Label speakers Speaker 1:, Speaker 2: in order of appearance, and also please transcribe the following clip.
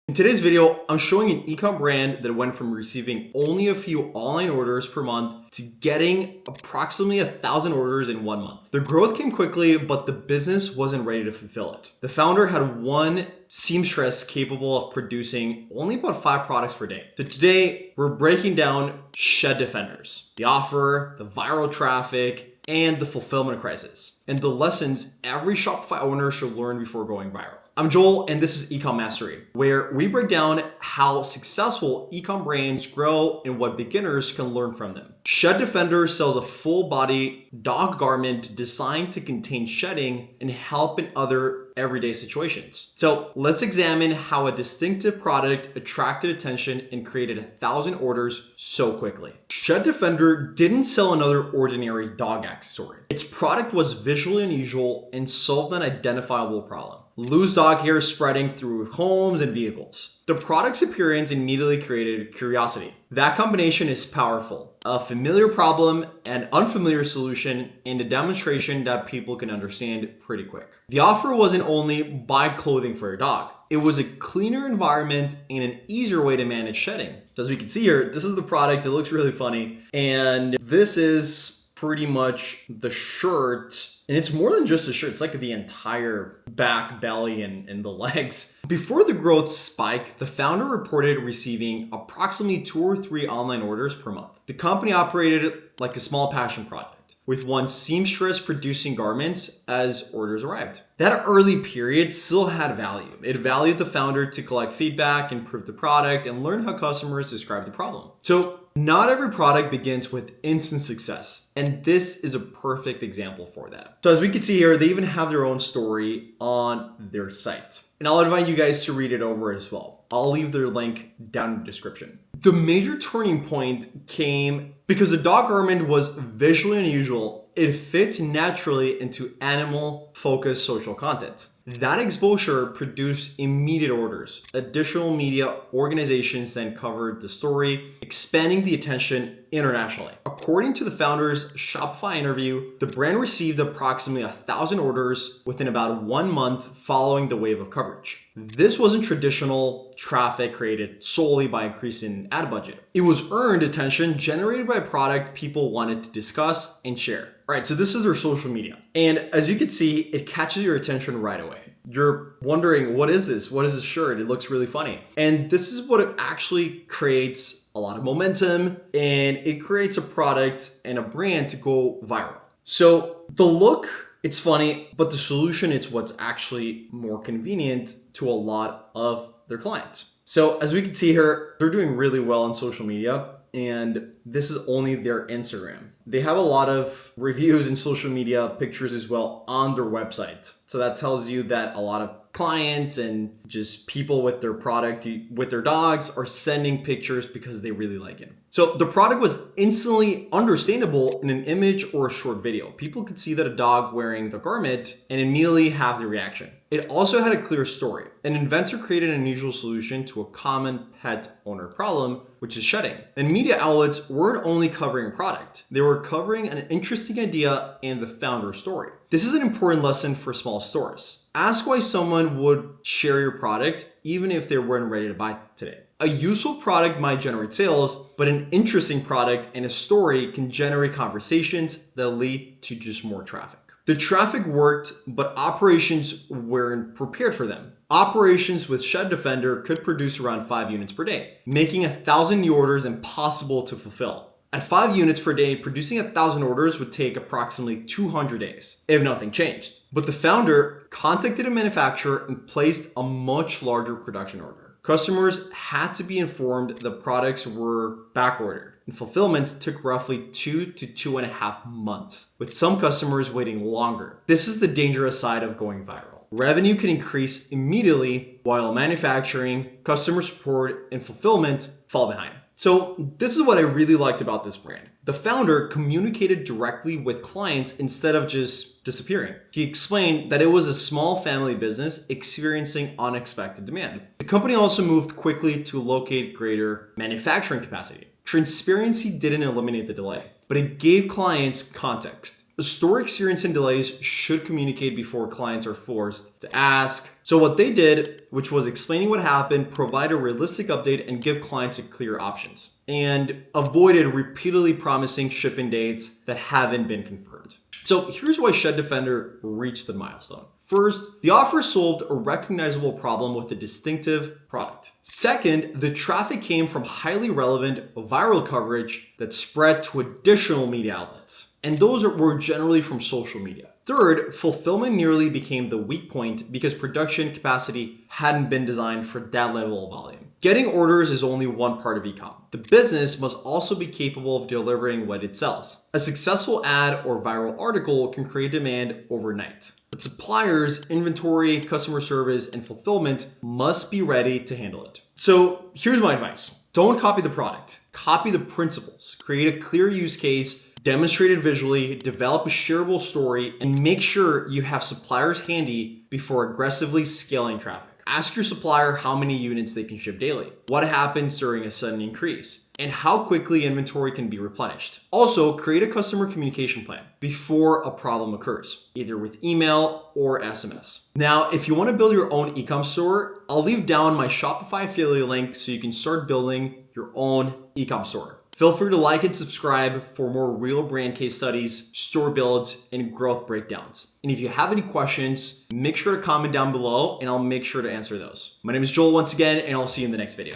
Speaker 1: In today's video, I'm showing an e-com brand that went from receiving only a few online orders per month to getting approximately 1,000 orders in 1 month. The growth came quickly, but the business wasn't ready to fulfill it. The founder had one seamstress capable of producing only about 5 products per day. So today, we're breaking down Shed Defenders, the offer, the viral traffic, and the fulfillment crisis, and the lessons every Shopify owner should learn before going viral. I'm Joel, and this is Ecom Mastery, where we break down how successful ecom brands grow and what beginners can learn from them. Shed Defender sells a full-body dog garment designed to contain shedding and help in other everyday situations. So let's examine how a distinctive product attracted attention and created 1,000 orders so quickly. Shed Defender didn't sell another ordinary dog accessory. Its product was visually unusual and solved an identifiable problem: loose dog hair spreading through homes and vehicles. The product's appearance immediately created curiosity. That combination is powerful: a familiar problem, an unfamiliar solution, and a demonstration that people can understand pretty quick. The offer wasn't only buy clothing for your dog. It was a cleaner environment and an easier way to manage shedding. So as we can see here, this is the product. It looks really funny. And this is pretty much the shirt. And it's more than just a shirt. It's like the entire back, belly, and the legs. Before the growth spike, the founder reported receiving approximately 2 or 3 online orders per month. The company operated like a small passion project, with one seamstress producing garments as orders arrived. That early period still had value. It valued the founder to collect feedback, improve the product, and learn how customers describe the problem. So not every product begins with instant success, and this is a perfect example for that. So as we can see here, they even have their own story on their site. And I'll invite you guys to read it over as well. I'll leave their link down in the description. The major turning point came because the dog garment was visually unusual. It fit naturally into animal-focused social content. That exposure produced immediate orders. Additional media organizations then covered the story, expanding the attention internationally. According to the founder's Shopify interview, the brand received approximately 1,000 orders within about 1 month following the wave of coverage. This wasn't traditional traffic created solely by increasing ad budget. It was earned attention generated by a product people wanted to discuss and share. All right, so this is their social media. And as you can see, it catches your attention right away. You're wondering, what is this? What is this shirt? It looks really funny. And this is what it actually creates: a lot of momentum, and it creates a product and a brand to go viral. So the look, it's funny, but the solution, it's what's actually more convenient to a lot of their clients. So as we can see here, they're doing really well on social media, and this is only their Instagram. They have a lot of reviews and social media pictures as well on their website. So that tells you that a lot of clients and just people with their product, with their dogs, are sending pictures because they really like it. So the product was instantly understandable in an image or a short video. People could see that a dog wearing the garment and immediately have the reaction. It also had a clear story. An inventor created an unusual solution to a common pet owner problem, which is shedding. And media outlets weren't only covering a product. They were covering an interesting idea and the founder's story. This is an important lesson for small stores. Ask why someone would share your product even if they weren't ready to buy today. A useful product might generate sales, but an interesting product and a story can generate conversations that lead to just more traffic. The traffic worked, but operations weren't prepared for them. Operations with Shed Defender could produce around 5 units per day, making 1,000 new orders impossible to fulfill. At 5 units per day, producing 1,000 orders would take approximately 200 days, if nothing changed. But the founder contacted a manufacturer and placed a much larger production order. Customers had to be informed the products were backordered, and fulfillment took roughly 2 to 2.5 months, with some customers waiting longer. This is the dangerous side of going viral. Revenue can increase immediately while manufacturing, customer support, and fulfillment fall behind. So this is what I really liked about this brand. The founder communicated directly with clients instead of just disappearing. He explained that it was a small family business experiencing unexpected demand. The company also moved quickly to locate greater manufacturing capacity. Transparency didn't eliminate the delay, but it gave clients context. Store experience and delays should communicate before clients are forced to ask. So what they did, which was explaining what happened, provide a realistic update, and give clients clear options, and avoided repeatedly promising shipping dates that haven't been confirmed. So here's why Shed Defender reached the milestone. First, the offer solved a recognizable problem with a distinctive product. Second, the traffic came from highly relevant viral coverage that spread to additional media outlets, and those were generally from social media. Third, fulfillment nearly became the weak point because production capacity hadn't been designed for that level of volume. Getting orders is only one part of ecom. The business must also be capable of delivering what it sells. A successful ad or viral article can create demand overnight, but suppliers, inventory, customer service, and fulfillment must be ready to handle it. So here's my advice. Don't copy the product, copy the principles. Create a clear use case, demonstrate it visually, develop a shareable story, and make sure you have suppliers handy before aggressively scaling traffic. Ask your supplier how many units they can ship daily, what happens during a sudden increase, and how quickly inventory can be replenished. Also, create a customer communication plan before a problem occurs, either with email or SMS. Now, if you want to build your own e-com store, I'll leave down my Shopify affiliate link so you can start building your own e-com store. Feel free to like and subscribe for more real brand case studies, store builds, and growth breakdowns. And if you have any questions, make sure to comment down below and I'll make sure to answer those. My name is Joel once again, and I'll see you in the next video.